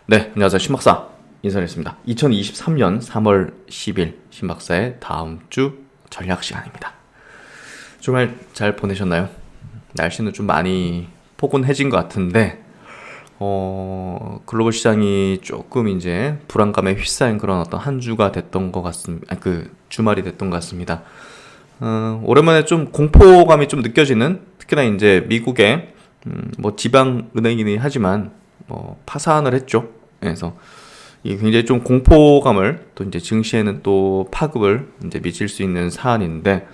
네, 안녕하세요. 신박사 인사드리겠습니다. 2023년 3월 10일 신박사의 다음 주 전략 시간입니다. 주말 잘 보내셨나요? 날씨는 좀 많이 포근해진 것 같은데 글로벌 시장이 조금 이제 불안감에 휩싸인 그런 어떤 한 주가 됐던 것 같습니다. 그 주말이 됐던 것 같습니다. 오랜만에 좀 공포감이 좀 느껴지는, 특히나 이제 미국의 뭐 지방 은행이긴 하지만 파산을 했죠. 그래서 이게 굉장히 좀 공포감을 또 이제 증시에는 또 파급을 이제 미칠 수 있는 사안인데,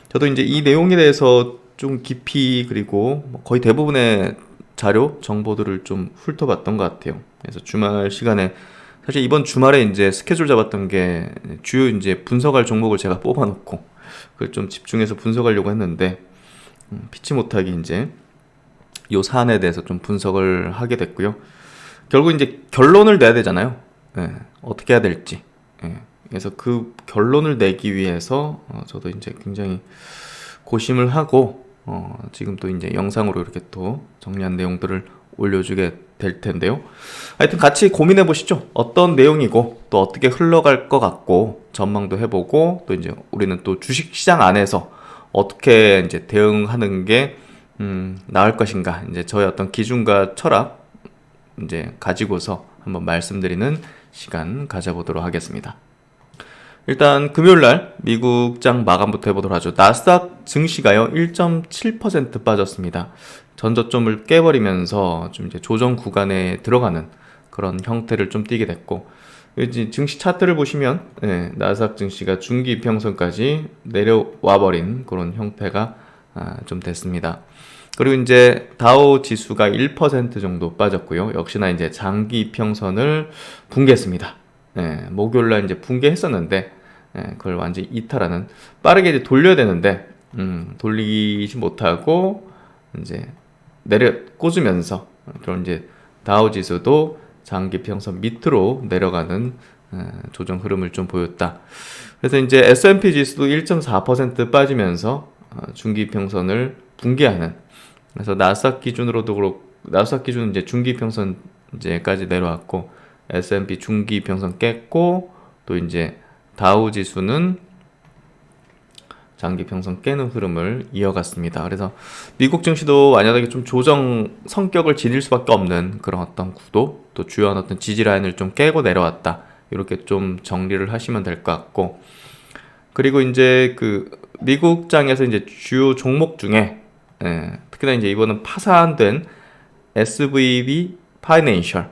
저도 이제 이 내용에 대해서 좀 깊이, 그리고 거의 대부분의 자료 정보들을 좀 훑어봤던 것 같아요. 그래서 주말 시간에 사실 이번 주말에 이제 스케줄 잡았던 게 주요 이제 분석할 종목을 제가 뽑아놓고 그걸 좀 집중해서 분석하려고 했는데 피치 못하게 이제 이 사안에 대해서 좀 분석을 하게 됐고요. 결국 이제 결론을 내야 되잖아요. 예, 어떻게 해야 될지. 예, 그래서 그 결론을 내기 위해서 저도 이제 굉장히 고심을 하고 지금 또 이제 영상으로 이렇게 또 정리한 내용들을 올려주게 될 텐데요. 하여튼 같이 고민해 보시죠. 어떤 내용이고 또 어떻게 흘러갈 것 같고 전망도 해보고, 또 이제 우리는 또 주식 시장 안에서 어떻게 이제 대응하는 게 나을 것인가, 이제 저의 어떤 기준과 철학 이제 가지고서 한번 말씀드리는 시간 가져보도록 하겠습니다. 일단 금요일날 미국장 마감부터 해보도록 하죠. 나스닥 증시가요 1.7% 빠졌습니다. 전저점을 깨버리면서 좀 이제 조정 구간에 들어가는 그런 형태를 좀 띠게 됐고, 이제 증시 차트를 보시면 나스닥 증시가 중기 이평선까지 내려와 버린 그런 형태가 좀 됐습니다. 그리고 이제 다우 지수가 1% 정도 빠졌고요. 역시나 이제 장기 이평선을 붕괴했습니다. 목요일날 이제 붕괴했었는데, 그걸 완전히 이탈하는, 빠르게 이제 돌려야 되는데, 돌리지 못하고, 이제 꽂으면서, 그런 이제 다우 지수도 장기 이평선 밑으로 내려가는, 조정 흐름을 좀 보였다. 그래서 이제 S&P 지수도 1.4% 빠지면서, 중기 이평선을 붕괴하는, 그래서 나스닥 기준으로도 그렇고, 나스닥 기준은 이제 중기 평선 이제까지 내려왔고, S&P 중기 평선 깼고, 또 이제 다우 지수는 장기 평선 깨는 흐름을 이어갔습니다. 그래서 미국 증시도 만약에 좀 조정 성격을 지닐 수밖에 없는 그런 어떤 구도, 또 주요한 어떤 지지 라인을 좀 깨고 내려왔다, 이렇게 좀 정리를 하시면 될 것 같고, 그리고 이제 그 미국장에서 이제 주요 종목 중에 특히나 이제 이번은 파산된 SVB 파이낸셜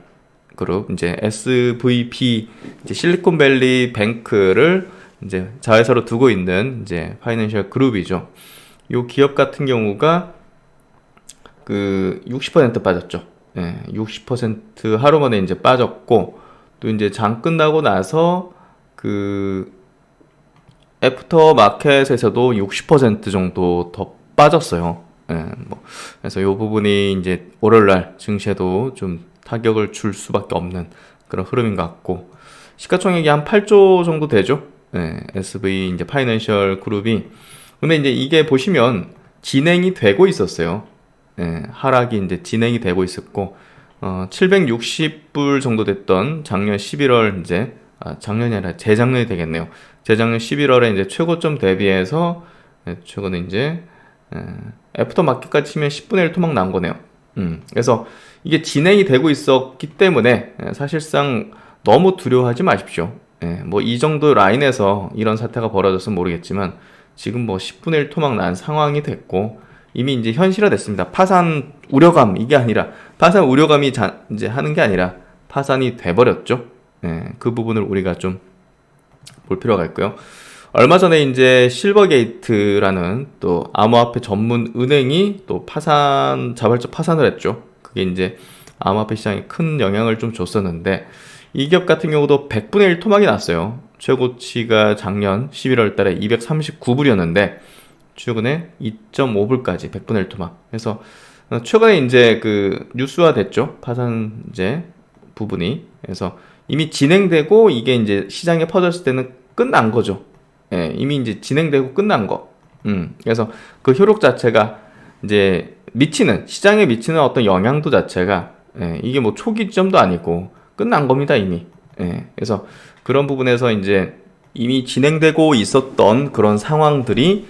그룹, 이제 SVP, 이제 실리콘밸리 뱅크를 이제 자회사로 두고 있는 이제 파이낸셜 그룹이죠. 이 기업 같은 경우가 그 60% 빠졌죠. 60% 하루 만에 이제 빠졌고, 또 이제 장 끝나고 나서 그 애프터 마켓에서도 60% 정도 더 빠졌어요. 그래서 이 부분이 이제 월요일날 증시에도 좀 타격을 줄 수밖에 없는 그런 흐름인 것 같고, 시가총액이 한 8조 정도 되죠. SV 이제 파이낸셜 그룹이. 근데 이제 이게 보시면 진행이 되고 있었어요. 하락이 이제 진행이 되고 있었고, 760불 정도 됐던 작년 11월 이제 작년이 아니라 재작년이 되겠네요. 재작년 11월에 이제 최고점 대비해서 최근에 이제 애프터 마켓까지 치면 10분의 1 토막 난 거네요. 그래서 이게 진행이 되고 있었기 때문에 사실상 너무 두려워하지 마십시오. 뭐 이 정도 라인에서 이런 사태가 벌어졌으면 모르겠지만, 지금 뭐 10분의 1 토막 난 상황이 됐고, 이미 이제 현실화됐습니다. 파산 우려감, 이게 아니라, 파산 우려감이 이제 하는 게 아니라 파산이 돼버렸죠. 그 부분을 우리가 좀 볼 필요가 있고요. 얼마 전에 이제 실버게이트라는 또 암호화폐 전문 은행이 또 자발적 파산을 했죠. 그게 이제 암호화폐 시장에 큰 영향을 좀 줬었는데, 이 기업 같은 경우도 100분의 1 토막이 났어요. 최고치가 작년 11월 달에 239불이었는데, 최근에 2.5불까지 100분의 1 토막. 그래서 최근에 이제 그 뉴스화 됐죠. 파산 이제 부분이. 그래서 이미 진행되고, 이게 이제 시장에 퍼졌을 때는 끝난 거죠. 이미 이제 진행되고 끝난 거. 그래서 그 효력 자체가 이제 시장에 미치는 어떤 영향도 자체가, 이게 뭐 초기점도 아니고 끝난 겁니다, 이미. 예, 그래서 그런 부분에서 이제 이미 진행되고 있었던 그런 상황들이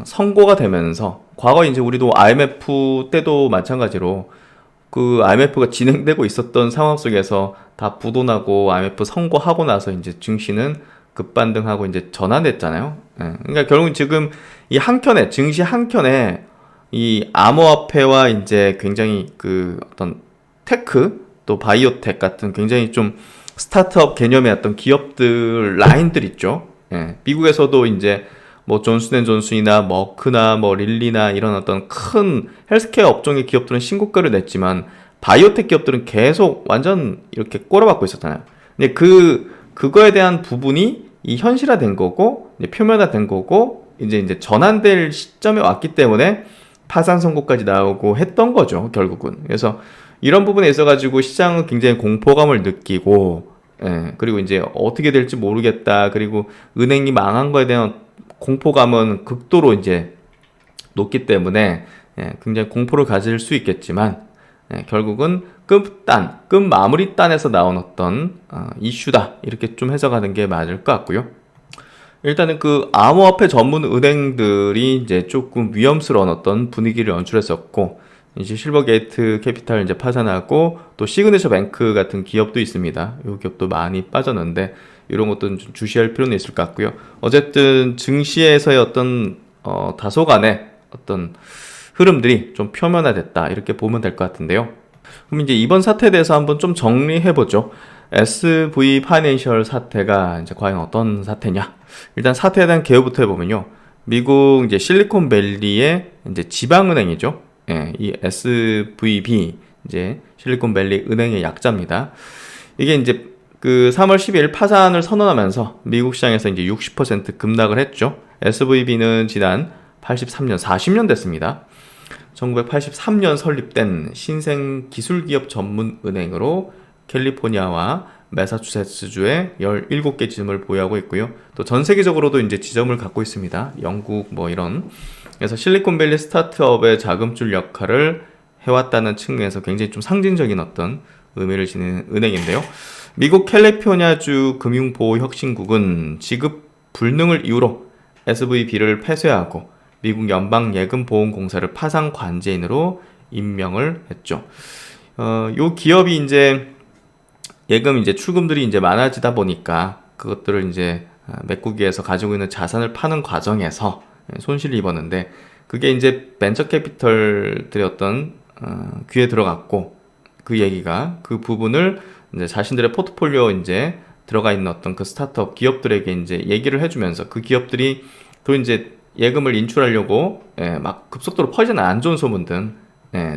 선고가 되면서 과거 이제 우리도 IMF 때도 마찬가지로 그 IMF가 진행되고 있었던 상황 속에서 다 부도나고 IMF 선고하고 나서 이제 증시는 급반등하고 이제 전환됐잖아요. 예, 그러니까 결국 지금 이 한 켠에 증시 한 켠에 이 암호화폐와 이제 굉장히 그 어떤 테크 또 바이오텍 같은 굉장히 좀 스타트업 개념의 어떤 기업들 라인들 있죠. 예, 미국에서도 이제 뭐 존슨앤존슨이나 머크나 뭐 릴리나 이런 어떤 큰 헬스케어 업종의 기업들은 신고가를 냈지만 바이오텍 기업들은 계속 완전 이렇게 꼬라박고 있었잖아요. 근데 그거에 대한 부분이 이 현실화된 거고 이제 표면화된 거고 이제 전환될 시점에 왔기 때문에 파산 선고까지 나오고 했던 거죠, 결국은. 그래서 이런 부분에 있어가지고 시장은 굉장히 공포감을 느끼고, 예, 그리고 이제 어떻게 될지 모르겠다. 그리고 은행이 망한 거에 대한 공포감은 극도로 이제 높기 때문에, 예, 굉장히 공포를 가질 수 있겠지만, 예, 결국은 끝 마무리 단에서 나온 어떤 이슈다. 이렇게 좀 해석하는 게 맞을 것 같고요. 일단은 그 암호화폐 전문 은행들이 이제 조금 위험스러운 어떤 분위기를 연출했었고, 이제 실버게이트 캐피탈 이제 파산하고 또 시그니처 뱅크 같은 기업도 있습니다. 이 기업도 많이 빠졌는데 이런 것도 좀 주시할 필요는 있을 것 같고요. 어쨌든 증시에서의 어떤 다소간의 어떤 흐름들이 좀 표면화됐다 이렇게 보면 될 것 같은데요. 그럼 이제 이번 사태에 대해서 한번 좀 정리해 보죠. SV 파이낸셜 사태가 이제 과연 어떤 사태냐? 일단 사태에 대한 개요부터 해보면요. 미국 이제 실리콘밸리의 이제 지방은행이죠. 예, 이 SVB 이제 실리콘밸리 은행의 약자입니다. 이게 이제 그 3월 12일 파산을 선언하면서 미국 시장에서 이제 60% 급락을 했죠. SVB는 지난 83년 40년 됐습니다. 1983년 설립된 신생 기술기업 전문 은행으로 캘리포니아와 매사추세츠주에 17개 지점을 보유하고 있고요. 또 전 세계적으로도 이제 지점을 갖고 있습니다. 영국 뭐 이런. 그래서 실리콘밸리 스타트업의 자금줄 역할을 해왔다는 측면에서 굉장히 좀 상징적인 어떤 의미를 지닌 은행인데요. 미국 캘리포니아주 금융보호혁신국은 지급 불능을 이유로 SVB를 폐쇄하고 미국 연방예금보험공사를 파산 관제인으로 임명을 했죠. 요 기업이 이제 예금 이제 출금들이 이제 많아지다 보니까 그것들을 이제 메꾸기위해서 가지고 있는 자산을 파는 과정에서 손실을 입었는데 그게 이제 벤처 캐피털들의 어떤 귀에 들어갔고 그 얘기가 그 부분을 이제 자신들의 포트폴리오 이제 들어가 있는 어떤 그 스타트업 기업들에게 이제 얘기를 해주면서 그 기업들이 또 이제 예금을 인출하려고 막 급속도로 퍼지는 안 좋은 소문들,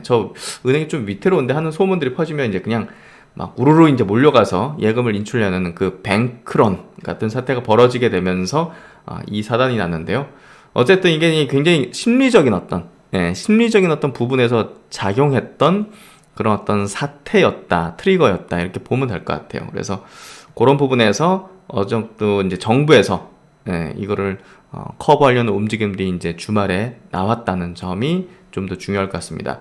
저 은행이 좀 위태로운데 하는 소문들이 퍼지면 이제 그냥 막 우르르 이제 몰려가서 예금을 인출하려는 그 뱅크런 같은 사태가 벌어지게 되면서 이 사단이 났는데요. 어쨌든 이게 굉장히 심리적인 어떤 부분에서 작용했던 그런 어떤 사태였다, 트리거였다 이렇게 보면 될 것 같아요. 그래서 그런 부분에서 어느 정도 이제 정부에서 이거를 커버하려는 움직임들이 이제 주말에 나왔다는 점이 좀 더 중요할 것 같습니다.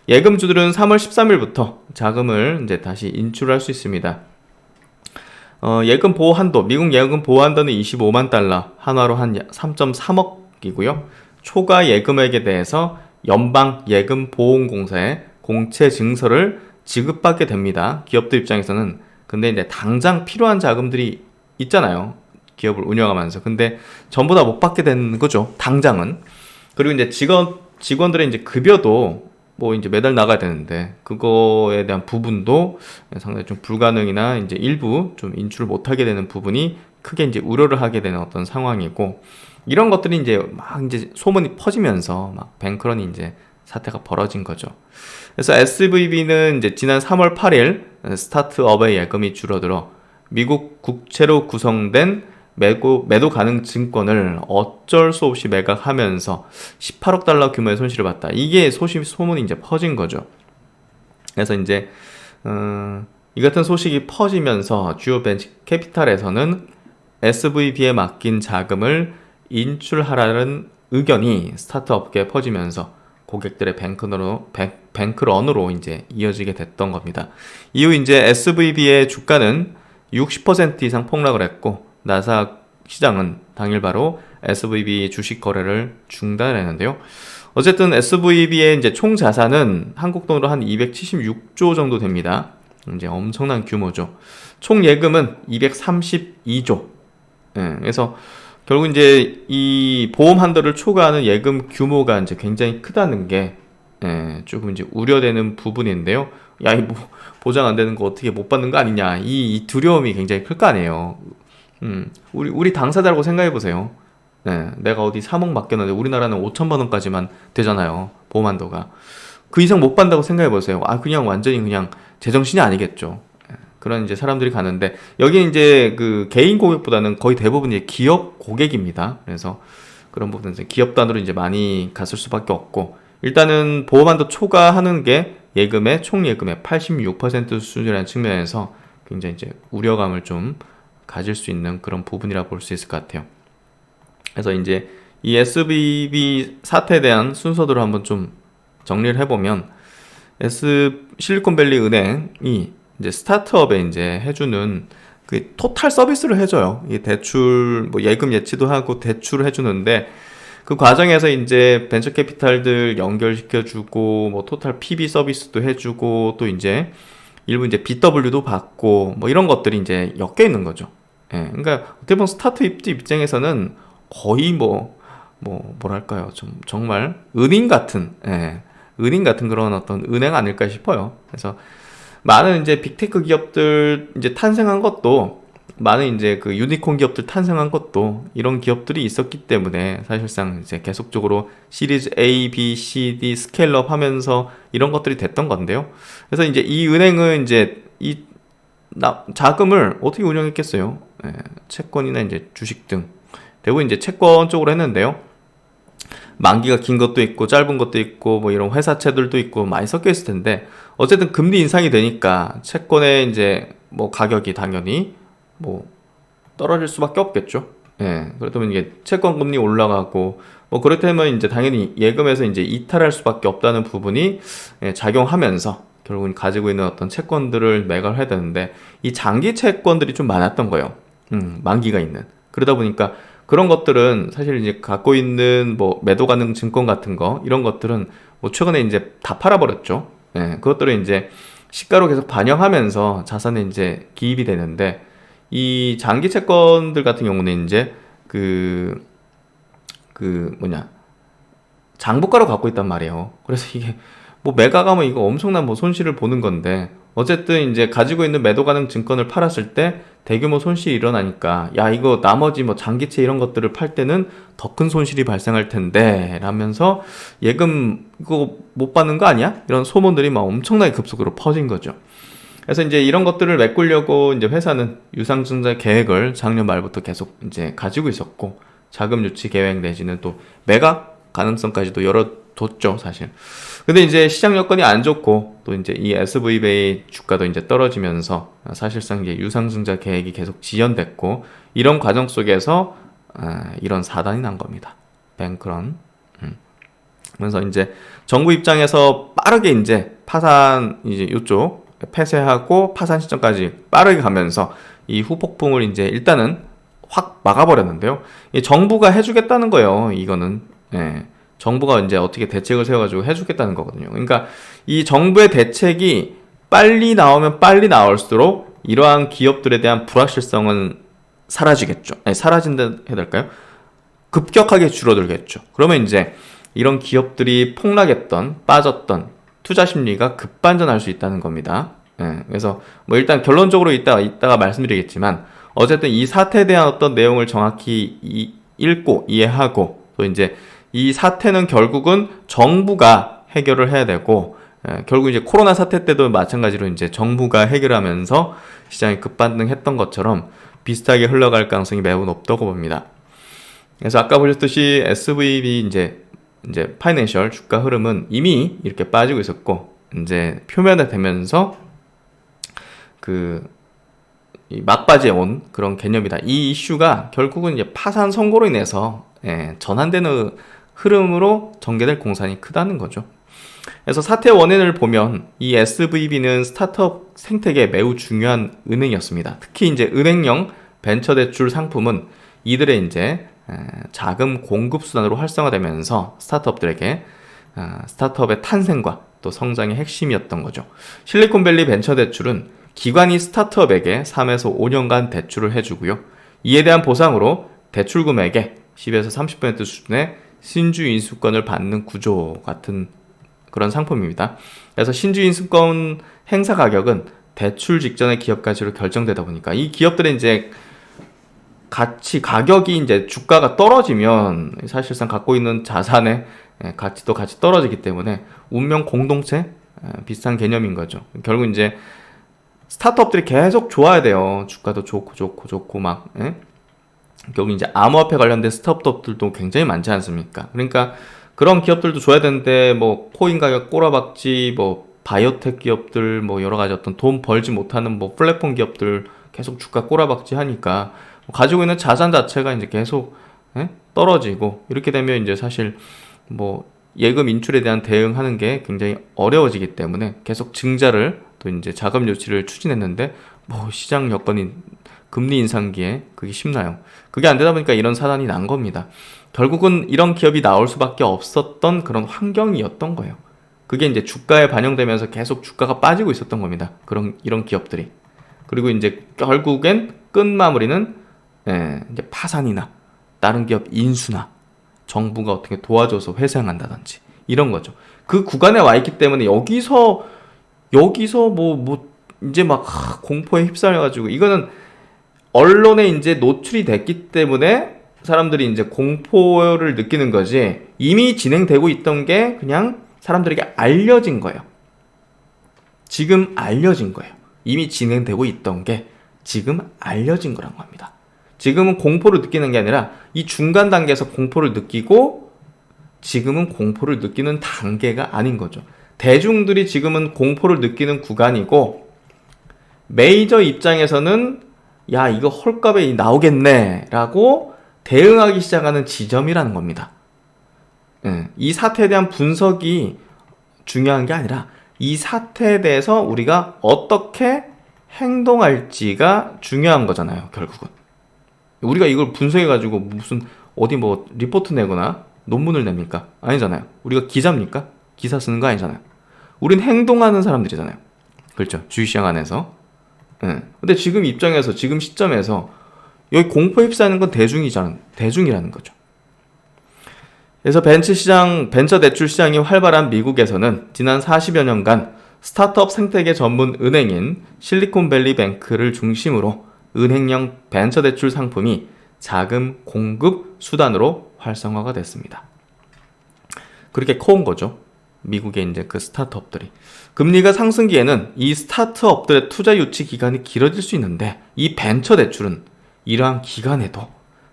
예금주들은 3월 13일부터 자금을 이제 다시 인출할 수 있습니다. 예금 보호 한도, 미국 예금 보호 한도는 25만 달러, 한화로 한 3.3억이고요. 초과 예금액에 대해서 연방 예금 보험공사에 공채 증서를 지급받게 됩니다. 기업들 입장에서는. 근데 이제 당장 필요한 자금들이 있잖아요. 기업을 운영하면서. 근데 전부 다 못 받게 되는 거죠. 당장은. 그리고 이제 직원들의 이제 급여도 뭐 이제 매달 나가야 되는데 그거에 대한 부분도 상당히 좀 불가능이나 이제 일부 좀 인출을 못 하게 되는 부분이 크게 이제 우려를 하게 되는 어떤 상황이고 이런 것들이 이제 막 이제 소문이 퍼지면서 막 뱅크런이 이제 사태가 벌어진 거죠. 그래서 SVB는 이제 지난 3월 8일 스타트업의 예금이 줄어들어 미국 국채로 구성된 매도 가능 증권을 어쩔 수 없이 매각하면서 18억 달러 규모의 손실을 봤다. 이게 소문이 이제 퍼진 거죠. 그래서 이제 이 같은 소식이 퍼지면서 주요 벤처 캐피탈에서는 SVB에 맡긴 자금을 인출하라는 의견이 스타트업계에 퍼지면서 고객들의 뱅크런으로 이제 이어지게 됐던 겁니다. 이후 이제 SVB의 주가는 60% 이상 폭락을 했고 나스닥 시장은 당일 바로 SVB 주식 거래를 중단했는데요. 어쨌든 SVB의 이제 총 자산은 한국 돈으로 한 276조 정도 됩니다. 이제 엄청난 규모죠. 총 예금은 232조. 그래서 결국 이제 이 보험 한도를 초과하는 예금 규모가 이제 굉장히 크다는 게 조금 이제 우려되는 부분인데요. 야, 이 뭐 보장 안 되는 거 어떻게 못 받는 거 아니냐. 이 두려움이 굉장히 클 거 아니에요. 우리 당사자라고 생각해 보세요. 내가 어디 3억 맡겼는데 우리나라는 5천만 원까지만 되잖아요. 보험 한도가. 그 이상 못 받는다고 생각해 보세요. 그냥 완전히 그냥 제정신이 아니겠죠. 그런 이제 사람들이 가는데 여기는 이제 그 개인 고객보다는 거의 대부분 이제 기업 고객입니다. 그래서 그런 부분은 이제 기업 단으로 이제 많이 갔을 수밖에 없고 일단은 보험 한도 초과하는 게 예금의 총 예금의 86% 수준이라는 측면에서 굉장히 이제 우려감을 좀 가질 수 있는 그런 부분이라 볼 수 있을 것 같아요. 그래서 이제 이 SVB 사태에 대한 순서대로 한번 좀 정리를 해보면 실리콘밸리 은행이 이제 스타트업에 이제 해주는 그 토탈 서비스를 해줘요. 이 대출 뭐 예금 예치도 하고 대출을 해주는데 그 과정에서 이제 벤처 캐피탈들 연결시켜주고 뭐 토탈 PB 서비스도 해주고 또 이제 일부 이제 BW도 받고 뭐 이런 것들이 이제 엮여 있는 거죠. 그러니까 어떻게 보면 스타트업 입장에서는 거의 뭐랄까요, 좀 정말 은인 같은 그런 어떤 은행 아닐까 싶어요. 그래서 많은 이제 빅테크 기업들 이제 탄생한 것도 많은 이제 그 유니콘 기업들 탄생한 것도 이런 기업들이 있었기 때문에 사실상 이제 계속적으로 시리즈 A, B, C, D 스케일업 하면서 이런 것들이 됐던 건데요. 그래서 이제 이 은행은 이제 이 자금을 어떻게 운영했겠어요? 채권이나 이제 주식 등 대부분 이제 채권 쪽으로 했는데요. 만기가 긴 것도 있고 짧은 것도 있고 뭐 이런 회사채들도 있고 많이 섞여 있을 텐데 어쨌든 금리 인상이 되니까 채권의 이제 뭐 가격이 당연히 뭐 떨어질 수밖에 없겠죠. 그렇다면 이게 채권 금리 올라가고 뭐 그렇다면 이제 당연히 예금에서 이제 이탈할 수밖에 없다는 부분이 작용하면서 결국은 가지고 있는 어떤 채권들을 매각을 해야 되는데 이 장기 채권들이 좀 많았던 거예요. 만기가 있는. 그러다 보니까 그런 것들은 사실 이제 갖고 있는 뭐 매도 가능 증권 같은 거 이런 것들은 뭐 최근에 이제 다 팔아버렸죠. 그것들을 이제 시가로 계속 반영하면서 자산에 이제 기입이 되는데 이 장기 채권들 같은 경우는 이제 장부가로 갖고 있단 말이에요. 그래서 이게 뭐 매각하면 이거 엄청난 뭐 손실을 보는 건데 어쨌든 이제 가지고 있는 매도 가능 증권을 팔았을 때 대규모 손실이 일어나니까 야 이거 나머지 뭐 장기채 이런 것들을 팔 때는 더 큰 손실이 발생할 텐데 라면서 예금 이거 못 받는 거 아니야? 이런 소문들이 막 엄청나게 급속으로 퍼진 거죠. 그래서 이제 이런 것들을 메꾸려고 이제 회사는 유상증자 계획을 작년 말부터 계속 이제 가지고 있었고 자금 유치 계획 내지는 또 매각 가능성까지도 열어뒀죠, 사실. 근데 이제 시장 여건이 안 좋고 또 이제 이 SVB 주가도 이제 떨어지면서 사실상 이제 유상증자 계획이 계속 지연됐고 이런 과정 속에서 이런 사단이 난 겁니다. 뱅크런. 그래서 이제 정부 입장에서 빠르게 이제 파산 이제 이쪽 폐쇄하고 파산 시점까지 빠르게 가면서 이 후폭풍을 이제 일단은 확 막아버렸는데요. 이 정부가 해주겠다는 거예요. 이거는 정부가 이제 어떻게 대책을 세워가지고 해주겠다는 거거든요. 그러니까 이 정부의 대책이 빨리 나오면 빨리 나올수록 이러한 기업들에 대한 불확실성은 사라지겠죠. 사라진다 해야 될까요? 급격하게 줄어들겠죠. 그러면 이제 이런 기업들이 폭락했던 빠졌던 투자 심리가 급반전할 수 있다는 겁니다. 그래서 뭐 일단 결론적으로 이따가 말씀드리겠지만 어쨌든 이 사태에 대한 어떤 내용을 정확히 읽고 이해하고 또 이제 이 사태는 결국은 정부가 해결을 해야 되고 결국 이제 코로나 사태 때도 마찬가지로 이제 정부가 해결하면서 시장이 급반등했던 것처럼 비슷하게 흘러갈 가능성이 매우 높다고 봅니다. 그래서 아까 보셨듯이 SVB 이제 파이낸셜 주가 흐름은 이미 이렇게 빠지고 있었고 이제 표면에 되면서 이 막바지에 온 그런 개념이다. 이 이슈가 결국은 이제 파산 선고로 인해서 전환되는 흐름으로 전개될 공산이 크다는 거죠. 그래서 사태 원인을 보면 이 SVB는 스타트업 생태계에 매우 중요한 은행이었습니다. 특히 이제 은행형 벤처 대출 상품은 이들의 이제 자금 공급 수단으로 활성화되면서 스타트업들에게 스타트업의 탄생과 또 성장의 핵심이었던 거죠. 실리콘밸리 벤처 대출은 기관이 스타트업에게 3에서 5년간 대출을 해주고요. 이에 대한 보상으로 대출 금액의 10에서 30% 수준의 신주 인수권을 받는 구조 같은 그런 상품입니다. 그래서 신주 인수권 행사 가격은 대출 직전의 기업 가치로 결정되다 보니까 이 기업들의 이제 가격이 이제 주가가 떨어지면 사실상 갖고 있는 자산의 가치도 같이 떨어지기 때문에 운명 공동체 비슷한 개념인 거죠. 결국 이제 스타트업들이 계속 좋아야 돼요. 주가도 좋고 막 결국 이제 암호화폐 관련된 스타트업들도 굉장히 많지 않습니까? 그러니까 그런 기업들도 줘야 되는데 뭐 코인 가격 꼬라박지, 뭐 바이오텍 기업들, 뭐 여러 가지 어떤 돈 벌지 못하는 뭐 플랫폼 기업들 계속 주가 꼬라박지 하니까 가지고 있는 자산 자체가 이제 계속 떨어지고 이렇게 되면 이제 사실 뭐 예금 인출에 대한 대응하는 게 굉장히 어려워지기 때문에 계속 증자를 또 이제 자금 유치를 추진했는데 뭐 시장 여건이 금리 인상기에 그게 쉽나요? 그게 안 되다 보니까 이런 사단이 난 겁니다. 결국은 이런 기업이 나올 수밖에 없었던 그런 환경이었던 거예요. 그게 이제 주가에 반영되면서 계속 주가가 빠지고 있었던 겁니다. 이런 기업들이. 그리고 이제 결국엔 끝마무리는 이제 파산이나 다른 기업 인수나 정부가 어떻게 도와줘서 회생한다든지 이런 거죠. 그 구간에 와 있기 때문에 여기서 뭐 이제 막 공포에 휩싸여가지고 이거는 언론에 이제 노출이 됐기 때문에 사람들이 이제 공포를 느끼는 거지 이미 진행되고 있던 게 그냥 사람들에게 알려진 거예요. 지금 알려진 거예요. 이미 진행되고 있던 게 지금 알려진 거란 겁니다. 지금은 공포를 느끼는 게 아니라 이 중간 단계에서 공포를 느끼고 지금은 공포를 느끼는 단계가 아닌 거죠. 대중들이 지금은 공포를 느끼는 구간이고 메이저 입장에서는 야 이거 헐값에 나오겠네 라고 대응하기 시작하는 지점이라는 겁니다. 이 사태에 대한 분석이 중요한 게 아니라 이 사태에 대해서 우리가 어떻게 행동할지가 중요한 거잖아요. 결국은 우리가 이걸 분석해가지고 무슨 어디 뭐 리포트 내거나 논문을 냅니까? 아니잖아요. 우리가 기자입니까? 기사 쓰는 거 아니잖아요. 우린 행동하는 사람들이잖아요. 그렇죠. 주식시장 안에서. 근데 지금 입장에서 지금 시점에서 여기 공포 휩싸이는 건 대중이라는 거죠. 그래서 벤처 대출 시장이 활발한 미국에서는 지난 40여 년간 스타트업 생태계 전문 은행인 실리콘밸리 뱅크를 중심으로 은행형 벤처 대출 상품이 자금 공급 수단으로 활성화가 됐습니다. 그렇게 커온 거죠. 미국의 이제 그 스타트업들이. 금리가 상승기에는 이 스타트업들의 투자 유치 기간이 길어질 수 있는데 이 벤처 대출은 이러한 기간에도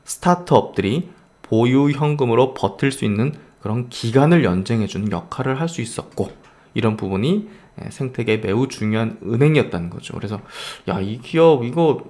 스타트업들이 보유 현금으로 버틸 수 있는 그런 기간을 연장해주는 역할을 할 수 있었고 이런 부분이 생태계에 매우 중요한 은행이었다는 거죠. 그래서 야, 이 기업 이거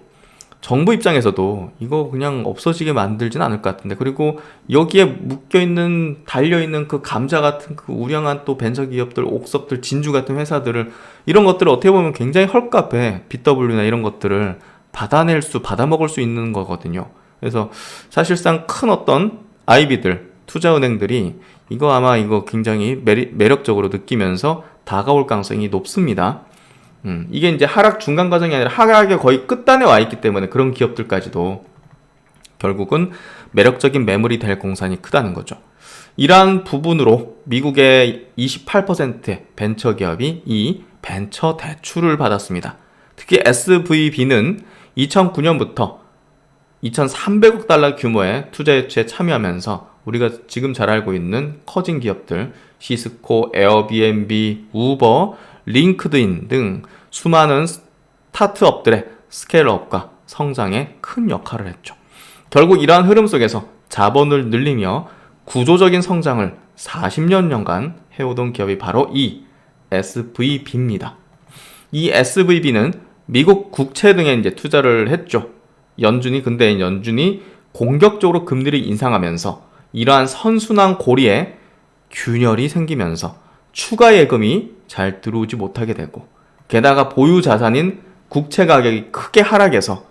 정부 입장에서도 이거 그냥 없어지게 만들진 않을 것 같은데 그리고 여기에 묶여있는 달려있는 그 감자 같은 그 우량한 또 벤처기업들 옥석들 진주 같은 회사들을 이런 것들을 어떻게 보면 굉장히 헐값에 BW나 이런 것들을 받아먹을 수 있는 거거든요. 그래서 사실상 큰 어떤 IB들 투자은행들이 이거 아마 이거 굉장히 매력적으로 느끼면서 다가올 가능성이 높습니다. 이게 이제 하락 중간 과정이 아니라 하락의 거의 끝단에 와 있기 때문에 그런 기업들까지도 결국은 매력적인 매물이 될 공산이 크다는 거죠. 이러한 부분으로 미국의 28%의 벤처 기업이 이 벤처 대출을 받았습니다. 특히 SVB는 2009년부터 2,300억 달러 규모의 투자 유치에 참여하면서 우리가 지금 잘 알고 있는 커진 기업들 시스코, 에어비앤비, 우버, 링크드인 등 수많은 스타트업들의 스케일업과 성장에 큰 역할을 했죠. 결국 이러한 흐름 속에서 자본을 늘리며 구조적인 성장을 40년간 해오던 기업이 바로 이 SVB입니다. 이 SVB는 미국 국채 등에 이제 투자를 했죠. 연준이 공격적으로 금리를 인상하면서 이러한 선순환 고리에 균열이 생기면서 추가 예금이 잘 들어오지 못하게 되고, 게다가 보유 자산인 국채 가격이 크게 하락해서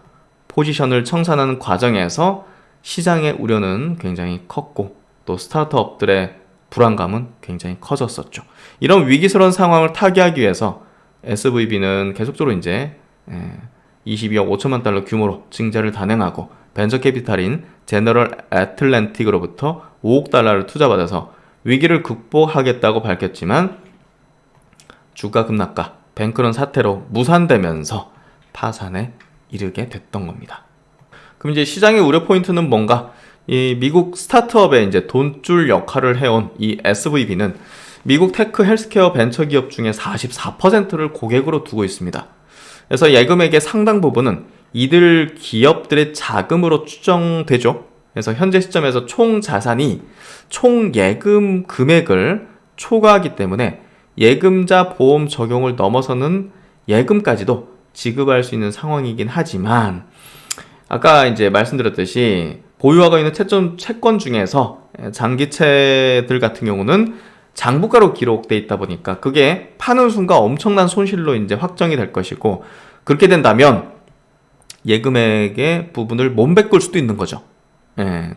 포지션을 청산하는 과정에서 시장의 우려는 굉장히 컸고, 또 스타트업들의 불안감은 굉장히 커졌었죠. 이런 위기스러운 상황을 타개하기 위해서 SVB는 계속적으로 이제 22억 5천만 달러 규모로 증자를 단행하고, 벤처 캐피탈인 제너럴 애틀랜틱으로부터 5억 달러를 투자받아서 위기를 극복하겠다고 밝혔지만, 주가 급락과 뱅크런 사태로 무산되면서 파산에 이르게 됐던 겁니다. 그럼 이제 시장의 우려 포인트는 뭔가? 이 미국 스타트업의 이제 돈줄 역할을 해온 이 SVB는 미국 테크 헬스케어 벤처 기업 중에 44%를 고객으로 두고 있습니다. 그래서 예금액의 상당 부분은 이들 기업들의 자금으로 추정되죠. 그래서 현재 시점에서 총 자산이 총 예금 금액을 초과하기 때문에 예금자 보험 적용을 넘어서는 예금까지도 지급할 수 있는 상황이긴 하지만, 아까 이제 말씀드렸듯이 보유하고 있는 채권 중에서 장기채들 같은 경우는 장부가로 기록돼 있다 보니까 그게 파는 순간 엄청난 손실로 이제 확정이 될 것이고, 그렇게 된다면 예금액의 부분을 못 메꿀 수도 있는 거죠.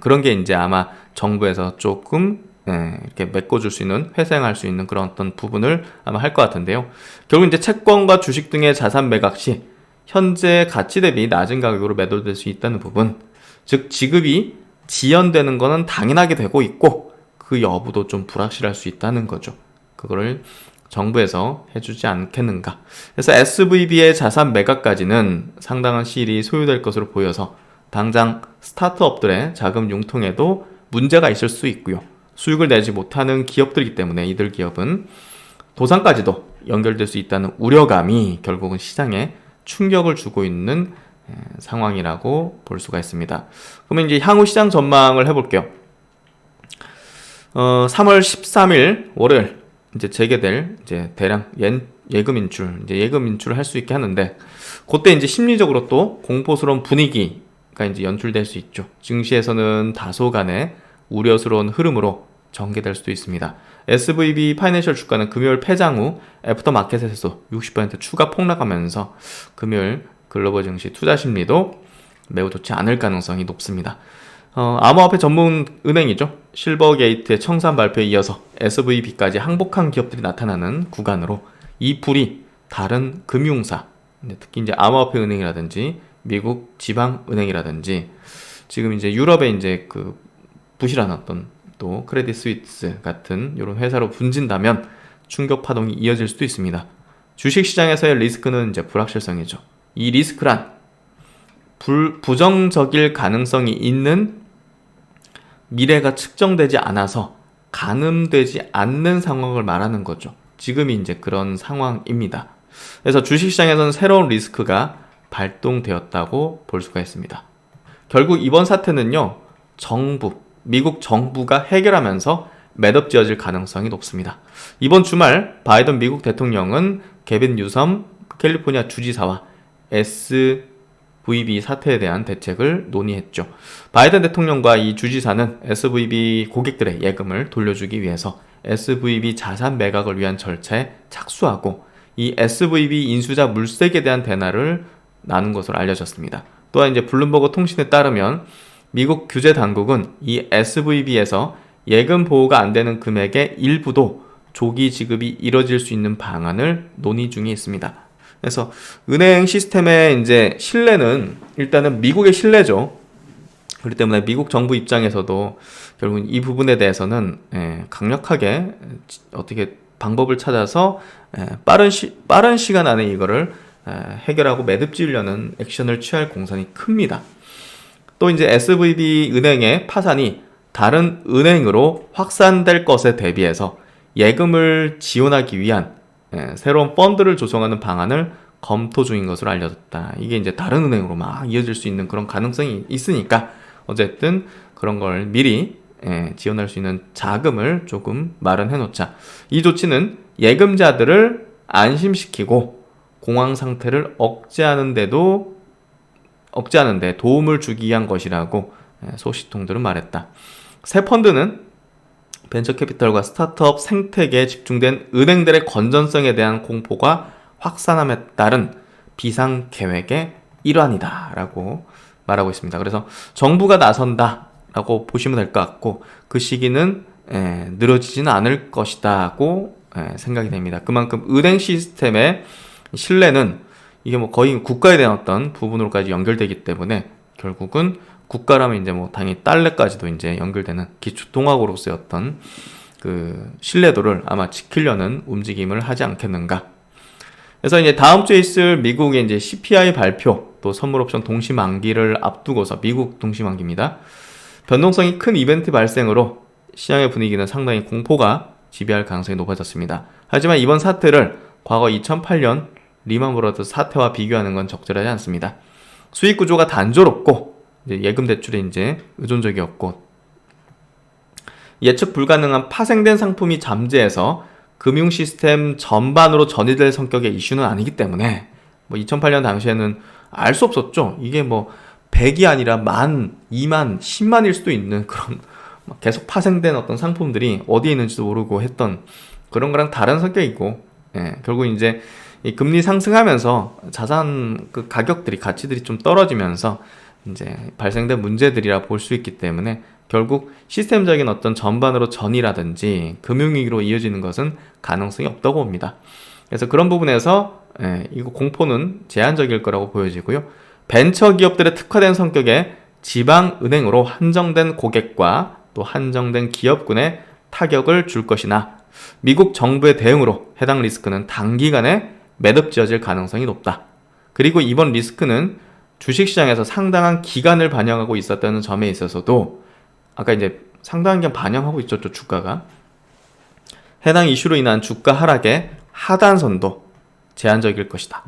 그런 게 이제 아마 정부에서 조금 이렇게 메꿔줄 수 있는, 회생할 수 있는 그런 어떤 부분을 아마 할 것 같은데요. 결국 이제 채권과 주식 등의 자산 매각 시 현재 가치 대비 낮은 가격으로 매도될 수 있다는 부분, 즉 지급이 지연되는 거는 당연하게 되고 있고, 그 여부도 좀 불확실할 수 있다는 거죠. 그거를 정부에서 해주지 않겠는가. 그래서 SVB의 자산 매각까지는 상당한 시일이 소요될 것으로 보여서 당장 스타트업들의 자금 융통에도 문제가 있을 수 있고요. 수익을 내지 못하는 기업들이기 때문에 이들 기업은 도산까지도 연결될 수 있다는 우려감이 결국은 시장에 충격을 주고 있는 상황이라고 볼 수가 있습니다. 그러면 이제 향후 시장 전망을 해볼게요. 3월 13일 월요일 이제 재개될 이제 대량 예금 인출을 할 수 있게 하는데, 그때 이제 심리적으로 또 공포스러운 분위기가 이제 연출될 수 있죠. 증시에서는 다소간의 우려스러운 흐름으로 전개될 수도 있습니다. SVB 파이낸셜 주가는 금요일 폐장 후 애프터 마켓에서 60% 추가 폭락하면서 금요일 글로벌 증시 투자 심리도 매우 좋지 않을 가능성이 높습니다. 암호화폐 전문 은행이죠. 실버게이트의 청산 발표에 이어서 SVB까지 항복한 기업들이 나타나는 구간으로 이 불이 다른 금융사, 특히 이제 암호화폐 은행이라든지 미국 지방 은행이라든지 지금 이제 유럽의 이제 그 부실한 어떤 또 크레딧 스위스 같은 이런 회사로 분진다면 충격 파동이 이어질 수도 있습니다. 주식 시장에서의 리스크는 이제 불확실성이죠. 이 리스크란 부정적일 가능성이 있는 미래가 측정되지 않아서 가늠되지 않는 상황을 말하는 거죠. 지금이 이제 그런 상황입니다. 그래서 주식시장에서는 새로운 리스크가 발동되었다고 볼 수가 있습니다. 결국 이번 사태는요, 미국 정부가 해결하면서 매듭지어질 가능성이 높습니다. 이번 주말 바이든 미국 대통령은 게빈 뉴섬 캘리포니아 주지사와 SVB 사태에 대한 대책을 논의했죠. 바이든 대통령과 이 주지사는 SVB 고객들의 예금을 돌려주기 위해서 SVB 자산 매각을 위한 절차에 착수하고, 이 SVB 인수자 물색에 대한 대화를 나눈 것으로 알려졌습니다. 또한 이제 블룸버그 통신에 따르면 미국 규제 당국은 이 SVB에서 예금 보호가 안 되는 금액의 일부도 조기 지급이 이뤄질 수 있는 방안을 논의 중에 있습니다. 그래서 은행 시스템의 이제 신뢰는 일단은 미국의 신뢰죠. 그렇기 때문에 미국 정부 입장에서도 결국 이 부분에 대해서는 강력하게 어떻게 방법을 찾아서 빠른 시간 안에 이거를 해결하고 매듭지으려는 액션을 취할 공산이 큽니다. 또 이제 SVB 은행의 파산이 다른 은행으로 확산될 것에 대비해서 예금을 지원하기 위한 새로운 펀드를 조성하는 방안을 검토 중인 것으로 알려졌다. 이게 이제 다른 은행으로 막 이어질 수 있는 그런 가능성이 있으니까 어쨌든 그런 걸 미리 지원할 수 있는 자금을 조금 마련해 놓자. 이 조치는 예금자들을 안심시키고 공황 상태를 억제하는데 도움을 주기 위한 것이라고 소식통들은 말했다. 새 펀드는 벤처캐피털과 스타트업 생태계에 집중된 은행들의 건전성에 대한 공포가 확산함에 따른 비상계획의 일환이다 라고 말하고 있습니다. 그래서 정부가 나선다 라고 보시면 될 것 같고, 그 시기는 늘어지지는 않을 것이다고 생각이 됩니다. 그만큼 은행 시스템의 신뢰는 이게 뭐 거의 국가에 대한 어떤 부분으로까지 연결되기 때문에, 결국은 국가라면 이제 뭐 당연히 달러까지도 이제 연결되는 기초통화국으로서의 어떤 그 신뢰도를 아마 지키려는 움직임을 하지 않겠는가. 그래서 이제 다음 주에 있을 미국의 이제 CPI 발표, 또 선물 옵션 동시 만기를 앞두고서, 미국 동시 만기입니다. 변동성이 큰 이벤트 발생으로 시장의 분위기는 상당히 공포가 지배할 가능성이 높아졌습니다. 하지만 이번 사태를 과거 2008년 리만 브러더스 사태와 비교하는 건 적절하지 않습니다. 수익 구조가 단조롭고 이제 예금 대출에 이제 의존적이었고, 예측 불가능한 파생된 상품이 잠재해서 금융 시스템 전반으로 전이될 성격의 이슈는 아니기 때문에, 뭐 2008년 당시에는 알 수 없었죠. 이게 뭐 100이 아니라 10,000, 20,000, 10만일 수도 있는 그런 계속 파생된 어떤 상품들이 어디에 있는지도 모르고 했던 그런 거랑 다른 성격이고, 결국 이제 이 금리 상승하면서 자산 그 가격들이, 가치들이 좀 떨어지면서 이제 발생된 문제들이라 볼 수 있기 때문에, 결국 시스템적인 어떤 전반으로 전이라든지 금융위기로 이어지는 것은 가능성이 없다고 봅니다. 그래서 그런 부분에서 이거 공포는 제한적일 거라고 보여지고요. 벤처기업들의 특화된 성격의 지방은행으로 한정된 고객과 또 한정된 기업군에 타격을 줄 것이나, 미국 정부의 대응으로 해당 리스크는 단기간에 매듭지어질 가능성이 높다. 그리고 이번 리스크는 주식시장에서 상당한 기간을 반영하고 있었다는 점에 있어서도, 아까 이제 상당한 기간 반영하고 있었죠, 주가가. 해당 이슈로 인한 주가 하락의 하단선도 제한적일 것이다.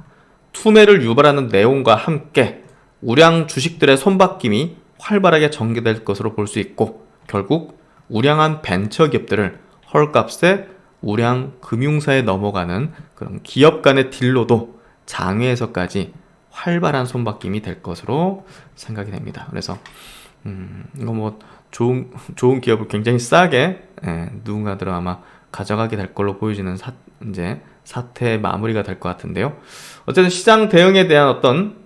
투매를 유발하는 내용과 함께 우량 주식들의 손바뀜이 활발하게 전개될 것으로 볼 수 있고, 결국 우량한 벤처기업들을 헐값에 우량 금융사에 넘어가는 그런 기업 간의 딜로도 장외에서까지 활발한 손바뀜이 될 것으로 생각이 됩니다. 그래서 이거 뭐 좋은 기업을 굉장히 싸게 누군가들은 아마 가져가게 될 걸로 보여지는 이제 사태의 마무리가 될 것 같은데요. 어쨌든 시장 대응에 대한 어떤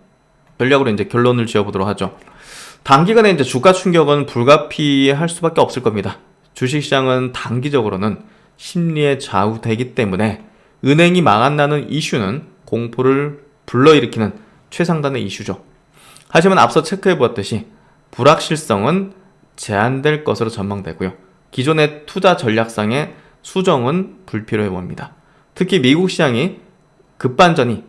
전략으로 이제 결론을 지어보도록 하죠. 단기간에 이제 주가 충격은 불가피할 수밖에 없을 겁니다. 주식시장은 단기적으로는 심리에 좌우되기 때문에 은행이 망한다는 이슈는 공포를 불러일으키는 최상단의 이슈죠. 하지만 앞서 체크해보았듯이 불확실성은 제한될 것으로 전망되고요. 기존의 투자 전략상의 수정은 불필요해 보입니다. 특히 미국 시장이 급반전이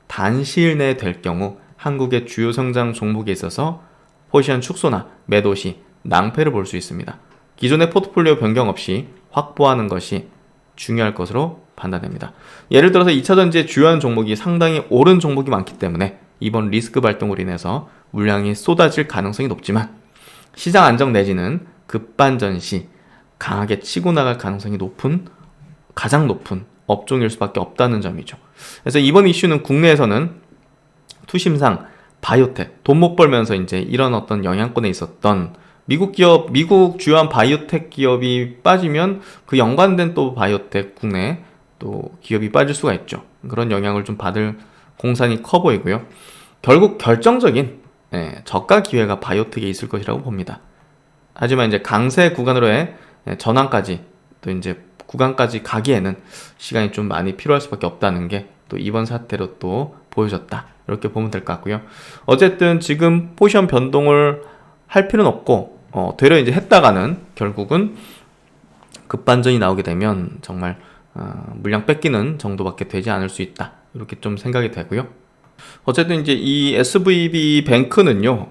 단시일 내에 될 경우 한국의 주요 성장 종목에 있어서 포지션 축소나 매도 시 낭패를 볼 수 있습니다. 기존의 포트폴리오 변경 없이 확보하는 것이 중요할 것으로 판단됩니다. 예를 들어서 2차전지의 주요한 종목이 상당히 오른 종목이 많기 때문에 이번 리스크 발동으로 인해서 물량이 쏟아질 가능성이 높지만, 시장 안정 내지는 급반전 시 강하게 치고 나갈 가능성이 가장 높은 업종일 수밖에 없다는 점이죠. 그래서 이번 이슈는 국내에서는 투심상 바이오텍, 돈 못 벌면서 이제 이런 어떤 영향권에 있었던 미국 주요한 바이오텍 기업이 빠지면 그 연관된 또 바이오텍 국내 또 기업이 빠질 수가 있죠. 그런 영향을 좀 받을 공산이 커 보이고요. 결국 결정적인 저가 기회가 바이오텍에 있을 것이라고 봅니다. 하지만 이제 강세 구간으로의 전환까지 또 이제 구간까지 가기에는 시간이 좀 많이 필요할 수밖에 없다는 게 또 이번 사태로 또 보여졌다. 이렇게 보면 될 것 같고요. 어쨌든 지금 포지션 변동을 할 필요는 없고, 되려 이제 했다가는 결국은 급반전이 나오게 되면 정말 물량 뺏기는 정도밖에 되지 않을 수 있다. 이렇게 좀 생각이 되고요. 어쨌든 이제 이 SVB 뱅크는요,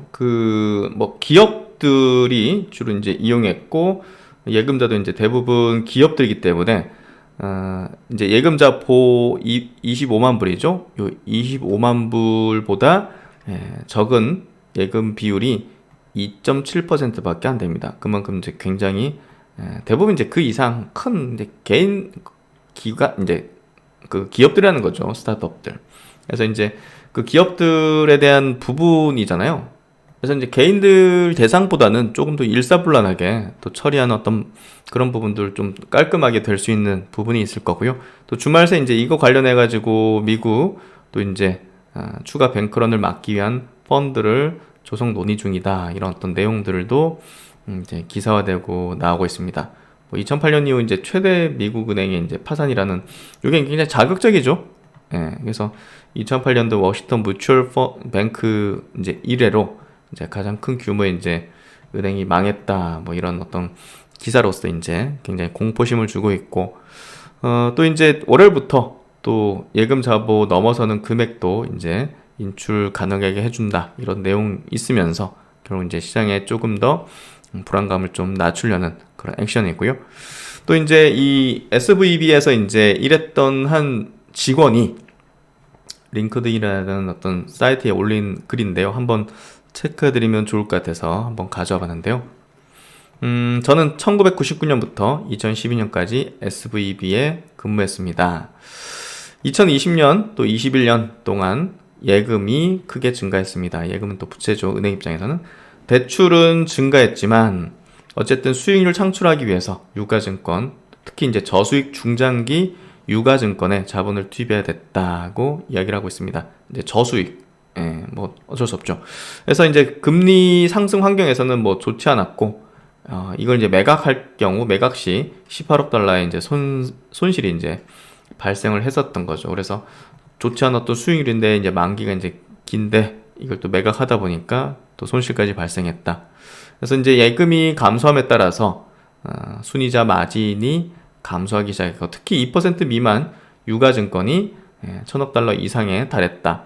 뭐 기업들이 주로 이제 이용했고, 예금자도 이제 대부분 기업들이기 때문에, 이제 예금자 보 25만 불이죠. 요 25만 불보다 적은 예금 비율이 2.7%밖에 안 됩니다. 그만큼 이제 굉장히 대부분 이제 그 이상 큰 이제 개인 이제 그 기업들이라는 거죠. 스타트업들. 그래서 이제 그 기업들에 대한 부분이잖아요. 그래서 이제 개인들 대상보다는 조금 더 일사불란하게 또 처리하는 어떤 그런 부분들 좀 깔끔하게 될 수 있는 부분이 있을 거고요. 또 주말 새 이제 이거 관련해 가지고 미국 또 이제 추가 뱅크런을 막기 위한 펀드를 조성 논의 중이다. 이런 어떤 내용들도 이제 기사화되고 나오고 있습니다. 뭐 2008년 이후 이제 최대 미국 은행의 이제 파산이라는 이게 굉장히 자극적이죠. 예, 그래서 2008년도 워싱턴 뮤추얼 뱅크 이제 이래로 이제 가장 큰 규모의 이제 은행이 망했다. 뭐 이런 어떤 기사로서 이제 굉장히 공포심을 주고 있고, 또 이제 월요일부터 또 예금 자보 넘어서는 금액도 이제 인출 가능하게 해준다. 이런 내용 있으면서 결국 이제 시장에 조금 더 불안감을 좀 낮추려는 그런 액션이고요. 또 이제 이 SVB에서 이제 일했던 한 직원이 링크드인이라는 어떤 사이트에 올린 글인데요. 한번 체크해드리면 좋을 것 같아서 한번 가져와 봤는데요. 저는 1999년부터 2012년까지 SVB에 근무했습니다. 2020년 또 21년 동안 예금이 크게 증가했습니다. 예금은 또 부채죠. 은행 입장에서는. 대출은 증가했지만 어쨌든 수익률 창출하기 위해서 유가증권, 특히 이제 저수익 중장기 유가증권에 자본을 투입해야 됐다고 이야기를 하고 있습니다. 이제 저수익, 뭐 어쩔 수 없죠. 그래서 이제 금리 상승 환경에서는 뭐 좋지 않았고, 이걸 이제 매각할 경우 매각 시 18억 달러의 이제 손실이 이제 발생을 했었던 거죠. 그래서 좋지 않았던 수익률인데 이제 만기가 이제 긴데 이걸 또 매각하다 보니까 또 손실까지 발생했다. 그래서 이제 예금이 감소함에 따라서 순이자 마진이 감소하기 시작했고, 특히 2% 미만 유가증권이 1,000억 달러 이상에 달했다.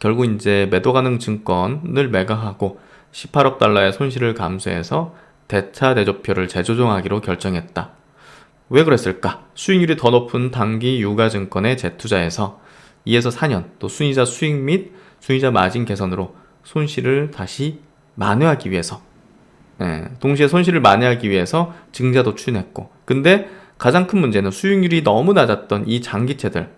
결국 이제 매도 가능 증권을 매각하고 18억 달러의 손실을 감수해서 대차 대조표를 재조정하기로 결정했다. 왜 그랬을까? 수익률이 더 높은 단기 유가증권에 재투자해서 2에서 4년 또 순이자 수익 및 순이자 마진 개선으로 손실을 다시 만회하기 위해서, 동시에 손실을 만회하기 위해서 증자도 추진했고, 근데 가장 큰 문제는 수익률이 너무 낮았던 이 장기채들,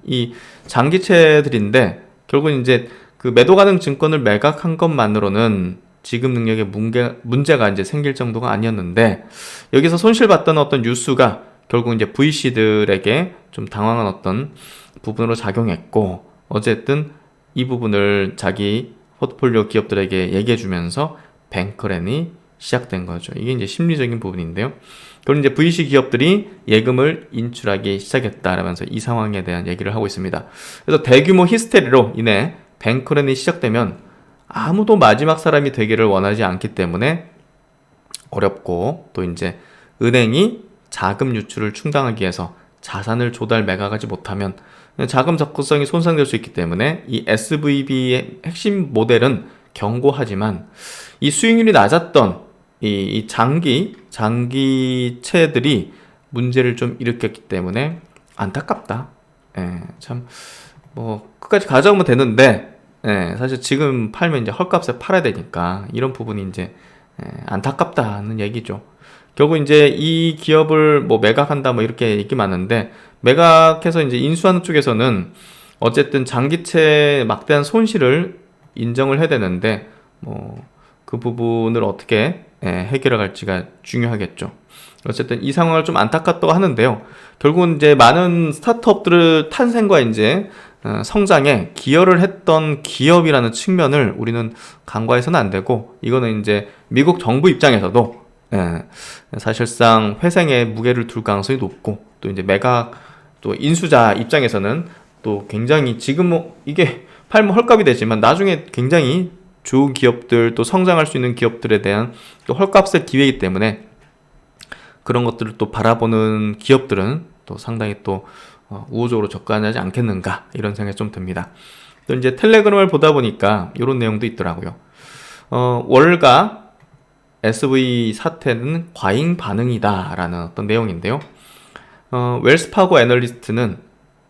이 장기채들인데 결국 이제 그 매도 가능 증권을 매각한 것만으로는 지급 능력에 문제가 이제 생길 정도가 아니었는데, 여기서 손실봤던 어떤 뉴스가 결국 이제 VC들에게 좀 당황한 어떤 부분으로 작용했고, 어쨌든 이 부분을 자기 포트폴리오 기업들에게 얘기해주면서 뱅크런이 시작된 거죠. 이게 이제 심리적인 부분인데요. 그럼 이제 VC 기업들이 예금을 인출하기 시작했다라면서 이 상황에 대한 얘기를 하고 있습니다. 그래서 대규모 히스테리로 인해 뱅크런이 시작되면 아무도 마지막 사람이 되기를 원하지 않기 때문에 어렵고, 또 이제 은행이 자금 유출을 충당하기 위해서 자산을 조달 매각하지 못하면 자금 접근성이 손상될 수 있기 때문에 이 SVB의 핵심 모델은 견고하지만 이 수익률이 낮았던 이 장기채들이 문제를 좀 일으켰기 때문에 안타깝다. 참 뭐 끝까지 가져오면 되는데, 사실 지금 팔면 이제 헐값에 팔아야 되니까 이런 부분이 이제 안타깝다는 얘기죠. 결국 이제 이 기업을 뭐 매각한다 뭐 이렇게 얘기 많은데, 매각해서 이제 인수하는 쪽에서는 어쨌든 장기채 막대한 손실을 인정을 해야 되는데, 뭐 그 부분을 어떻게 해결해 갈지가 중요하겠죠. 어쨌든 이 상황을 좀 안타깝다고 하는데요. 결국은 이제 많은 스타트업들의 탄생과 이제 성장에 기여를 했던 기업이라는 측면을 우리는 간과해서는 안 되고, 이거는 이제 미국 정부 입장에서도 사실상 회생에 무게를 둘 가능성이 높고, 또 이제 매각 또 인수자 입장에서는 또 굉장히 지금 뭐 이게 팔면 헐값이 되지만 나중에 굉장히 좋은 기업들, 또 성장할 수 있는 기업들에 대한 또 헐값의 기회이기 때문에 그런 것들을 또 바라보는 기업들은 또 상당히 또 우호적으로 접근하지 않겠는가, 이런 생각이 좀 듭니다. 또 이제 텔레그램을 보다 보니까 이런 내용도 있더라고요. 월가 SV 사태는 과잉 반응이다 라는 어떤 내용인데요. 웰스파고 애널리스트는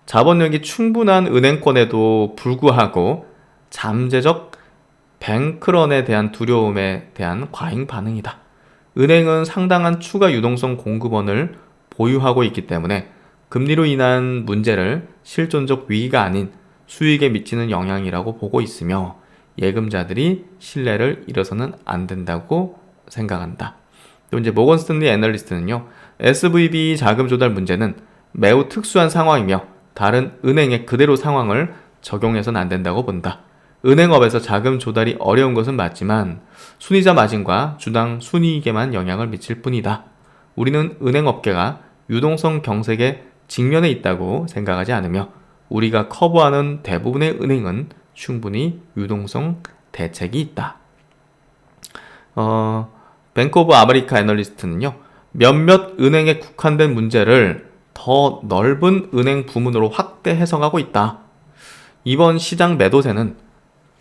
자본력이 충분한 은행권에도 불구하고 잠재적 뱅크런에 대한 두려움에 대한 과잉 반응이다. 은행은 상당한 추가 유동성 공급원을 보유하고 있기 때문에 금리로 인한 문제를 실존적 위기가 아닌 수익에 미치는 영향이라고 보고 있으며, 예금자들이 신뢰를 잃어서는 안 된다고 생각한다. 또 이제 모건 스탠리 애널리스트는요, SVB 자금 조달 문제는 매우 특수한 상황이며 다른 은행의 그대로 상황을 적용해서는 안 된다고 본다. 은행업에서 자금 조달이 어려운 것은 맞지만 순이자 마진과 주당 순이익에만 영향을 미칠 뿐이다. 우리는 은행업계가 유동성 경색에 직면해 있다고 생각하지 않으며 우리가 커버하는 대부분의 은행은 충분히 유동성 대책이 있다. 뱅크 오브 아메리카 애널리스트는요, 몇몇 은행에 국한된 문제를 더 넓은 은행 부문으로 확대 해석하고 있다. 이번 시장 매도세는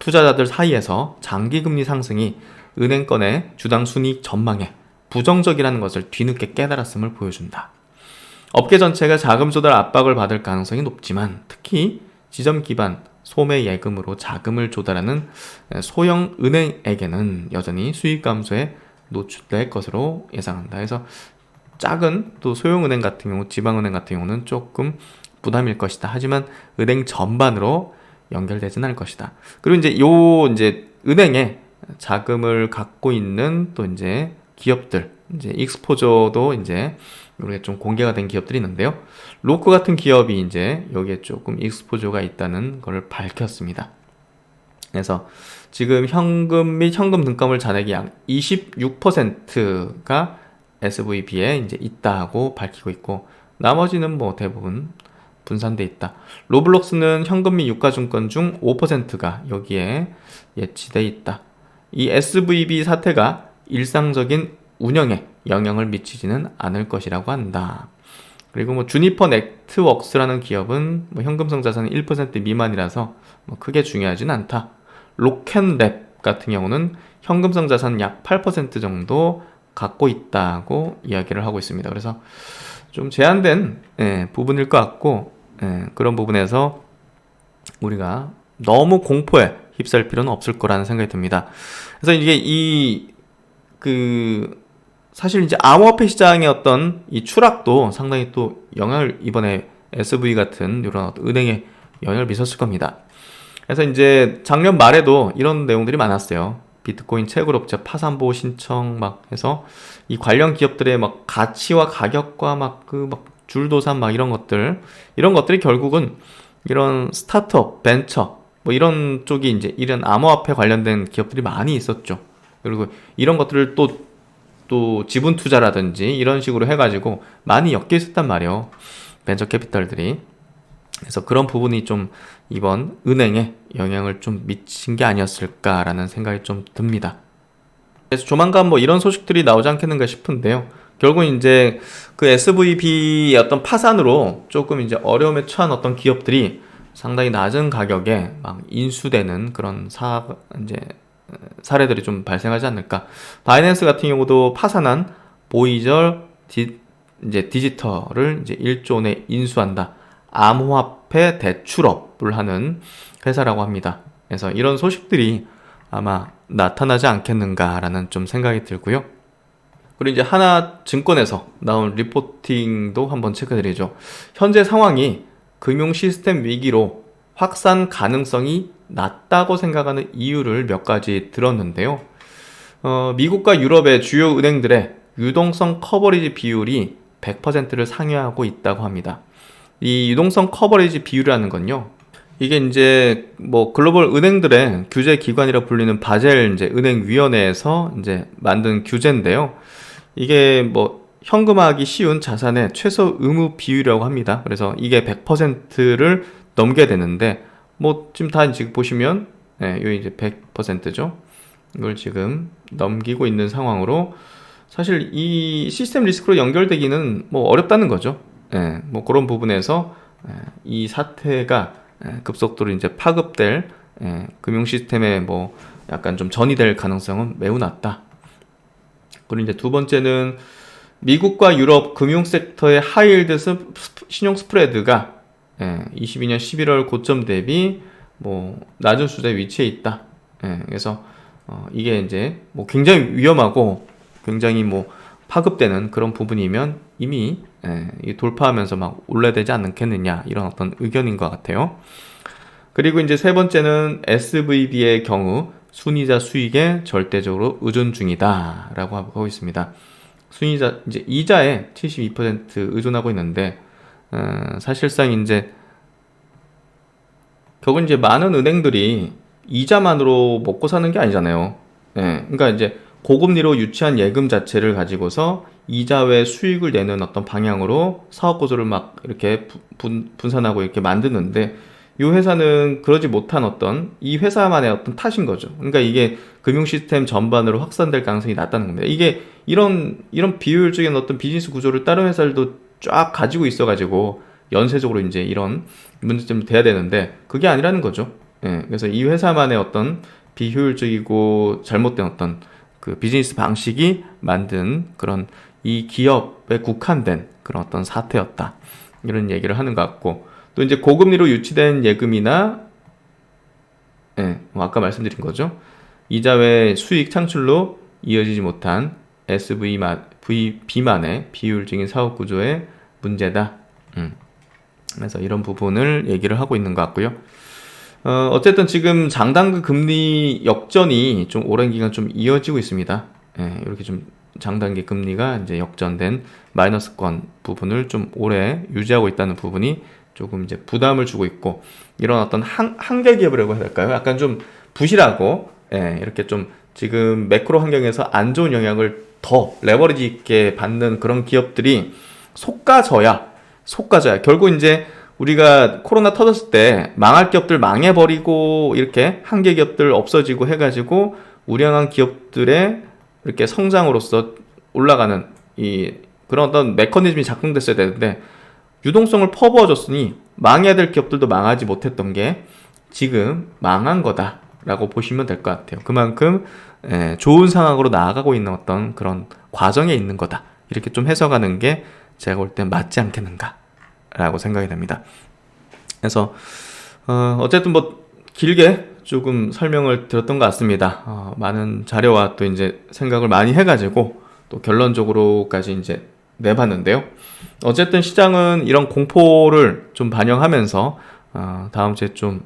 투자자들 사이에서 장기금리 상승이 은행권의 주당 순이익 전망에 부정적이라는 것을 뒤늦게 깨달았음을 보여준다. 업계 전체가 자금 조달 압박을 받을 가능성이 높지만 특히 지점 기반 소매 예금으로 자금을 조달하는 소형 은행에게는 여전히 수익 감소에 노출될 것으로 예상한다. 그래서 작은 또 소형 은행 같은 경우, 지방은행 같은 경우는 조금 부담일 것이다. 하지만 은행 전반으로 연결되지는 않을 것이다. 그리고 이제 은행에 자금을 갖고 있는 또 이제 기업들, 이제 익스포저도 이제 이렇게 좀 공개가 된 기업들이 있는데요. 로크 같은 기업이 이제 여기에 조금 익스포저가 있다는 것을 밝혔습니다. 그래서 지금 현금 및 현금 등가물 잔액이 약 26%가 SVB에 이제 있다고 밝히고 있고, 나머지는 뭐 대부분 분산돼 있다. 로블록스는 현금 및 유가증권 중 5%가 여기에 예치돼 있다. 이 SVB 사태가 일상적인 운영에 영향을 미치지는 않을 것이라고 한다. 그리고 뭐 주니퍼 네트웍스라는 기업은 뭐 현금성 자산이 1% 미만이라서 뭐 크게 중요하진 않다. 로켓랩 같은 경우는 현금성 자산 약 8% 정도 갖고 있다고 이야기를 하고 있습니다. 그래서 좀 제한된 부분일 것 같고, 그런 부분에서 우리가 너무 공포에 휩싸일 필요는 없을 거라는 생각이 듭니다. 그래서 이게 사실 이제 암호화폐 시장의 어떤 이 추락도 상당히 또 영향을 이번에 SV 같은 이런 어떤 은행에 영향을 미쳤을 겁니다. 그래서 이제 작년 말에도 이런 내용들이 많았어요. 비트코인 채굴업체 파산보호 신청 막 해서 이 관련 기업들의 막 가치와 가격과 줄도산 이런 것들이 결국은 이런 스타트업, 벤처 뭐 이런 쪽이 이제 이런 암호화폐 관련된 기업들이 많이 있었죠. 그리고 이런 것들을 또 지분 투자라든지 이런 식으로 해가지고 많이 엮여 있었단 말이에요. 벤처 캐피탈들이. 그래서 그런 부분이 좀 이번 은행에 영향을 좀 미친 게 아니었을까라는 생각이 좀 듭니다. 그래서 조만간 뭐 이런 소식들이 나오지 않겠는가 싶은데요. 결국 이제 그 SVB의 어떤 파산으로 조금 이제 어려움에 처한 어떤 기업들이 상당히 낮은 가격에 막 인수되는 그런 사례들이 좀 발생하지 않을까. 바이낸스 같은 경우도 파산한 보이절 디지털을 이제 1조 원에 인수한다. 암호화폐 대출업을 하는 회사라고 합니다. 그래서 이런 소식들이 아마 나타나지 않겠는가라는 좀 생각이 들고요. 그리고 이제 하나증권에서 나온 리포팅도 한번 체크드리죠. 현재 상황이 금융 시스템 위기로 확산 가능성이 낮다고 생각하는 이유를 몇 가지 들었는데요. 미국과 유럽의 주요 은행들의 유동성 커버리지 비율이 100%를 상회하고 있다고 합니다. 이 유동성 커버리지 비율이라는 건요, 이게 이제 뭐 글로벌 은행들의 규제 기관이라 불리는 바젤 이제 은행위원회에서 이제 만든 규제인데요. 이게 뭐 현금화하기 쉬운 자산의 최소 의무 비율이라고 합니다. 그래서 이게 100%를 넘겨야 되는데, 뭐 지금 보시면 여기 이제 100%죠. 이걸 지금 넘기고 있는 상황으로 사실 이 시스템 리스크로 연결되기는 뭐 어렵다는 거죠. 뭐 그런 부분에서 이 사태가 급속도로 이제 파급될 금융 시스템에 뭐 약간 좀 전이될 가능성은 매우 낮다. 그리고 이제 두 번째는 미국과 유럽 금융 섹터의 하이힐드 신용 스프레드가 22년 11월 고점 대비 뭐 낮은 수준에 위치해 있다. 그래서 이게 이제 뭐 굉장히 위험하고 굉장히 뭐 파급되는 그런 부분이면 이미 돌파하면서 막 올라야 되지 않겠느냐, 이런 어떤 의견인 것 같아요. 그리고 이제 세 번째는 SVB의 경우 순이자 수익에 절대적으로 의존 중이다라고 하고 있습니다. 순이자 이제 이자에 72% 의존하고 있는데 사실상 이제 결국 이제 많은 은행들이 이자만으로 먹고 사는 게 아니잖아요. 예, 그러니까 이제 고금리로 유치한 예금 자체를 가지고서 이자 외 수익을 내는 어떤 방향으로 사업 구조를 막 이렇게 분산하고 이렇게 만드는데 이 회사는 그러지 못한 어떤 이 회사만의 어떤 탓인 거죠. 그러니까 이게 금융 시스템 전반으로 확산될 가능성이 낮다는 겁니다. 이게 이런 비효율적인 어떤 비즈니스 구조를 다른 회사들도 쫙 가지고 있어가지고 연쇄적으로 이제 이런 문제점이 돼야 되는데 그게 아니라는 거죠. 예, 그래서 이 회사만의 어떤 비효율적이고 잘못된 어떤 그 비즈니스 방식이 만든 그런 이 기업에 국한된 그런 어떤 사태였다. 이런 얘기를 하는 것 같고 또 이제 고금리로 유치된 예금이나 예, 뭐 아까 말씀드린 거죠. 이자 외 수익 창출로 이어지지 못한 SVB만의 비효율적인 사업 구조의 문제다. 그래서 이런 부분을 얘기를 하고 있는 것 같고요. 어쨌든 지금 장단기 금리 역전이 좀 오랜 기간 좀 이어지고 있습니다. 예, 이렇게 좀 장단기 금리가 이제 역전된 마이너스권 부분을 좀 오래 유지하고 있다는 부분이 조금 이제 부담을 주고 있고 이런 어떤 한계 기업이라고 해야 될까요? 약간 좀 부실하고 예, 이렇게 좀 지금 매크로 환경에서 안 좋은 영향을 더 레버리지 있게 받는 그런 기업들이 속가져야 결국 이제 우리가 코로나 터졌을 때 망할 기업들 망해버리고 이렇게 한계 기업들 없어지고 해가지고 우량한 기업들의 이렇게 성장으로서 올라가는 이 그런 어떤 메커니즘이 작동됐어야 되는데 유동성을 퍼부어줬으니 망해야 될 기업들도 망하지 못했던 게 지금 망한 거다라고 보시면 될 것 같아요. 그만큼 좋은 상황으로 나아가고 있는 어떤 그런 과정에 있는 거다. 이렇게 좀 해석하는 게 제가 볼 땐 맞지 않겠는가라고 생각이 됩니다. 그래서 어쨌든 뭐 길게 조금 설명을 드렸던 것 같습니다. 많은 자료와 또 이제 생각을 많이 해가지고 또 결론적으로까지 이제 내봤는데요. 어쨌든 시장은 이런 공포를 좀 반영하면서 다음 주에 좀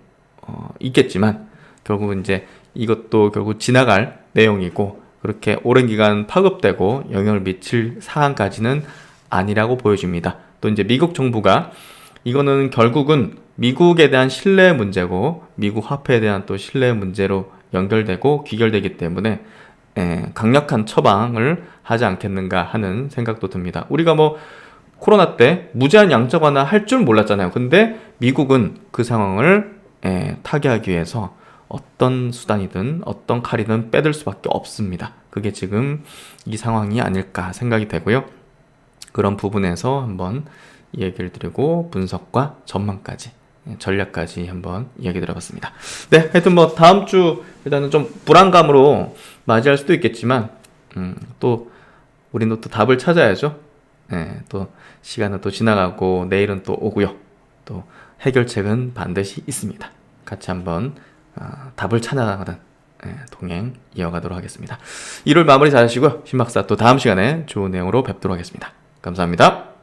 있겠지만 결국은 이제 이것도 결국 지나갈 내용이고 그렇게 오랜 기간 파급되고 영향을 미칠 사안까지는 아니라고 보여집니다. 또 이제 미국 정부가 이거는 결국은 미국에 대한 신뢰 문제고 미국 화폐에 대한 또 신뢰 문제로 연결되고 귀결되기 때문에 강력한 처방을 하지 않겠는가 하는 생각도 듭니다. 우리가 뭐 코로나 때 무제한 양적 완화 할 줄 몰랐잖아요. 근데 미국은 그 상황을 타개하기 위해서 어떤 수단이든 어떤 칼이든 빼들 수밖에 없습니다. 그게 지금 이 상황이 아닐까 생각이 되고요. 그런 부분에서 한번 얘기를 드리고 분석과 전망까지 전략까지 한번 이야기 들어봤습니다. 네, 하여튼 뭐 다음 주 일단은 좀 불안감으로 맞이할 수도 있겠지만 또 우리는 또 답을 찾아야죠. 또 시간은 또 지나가고 내일은 또 오고요. 또 해결책은 반드시 있습니다. 같이 한번 답을 찾아가는 동행 이어가도록 하겠습니다. 1월 마무리 잘 하시고요. 신박사 또 다음 시간에 좋은 내용으로 뵙도록 하겠습니다. 감사합니다.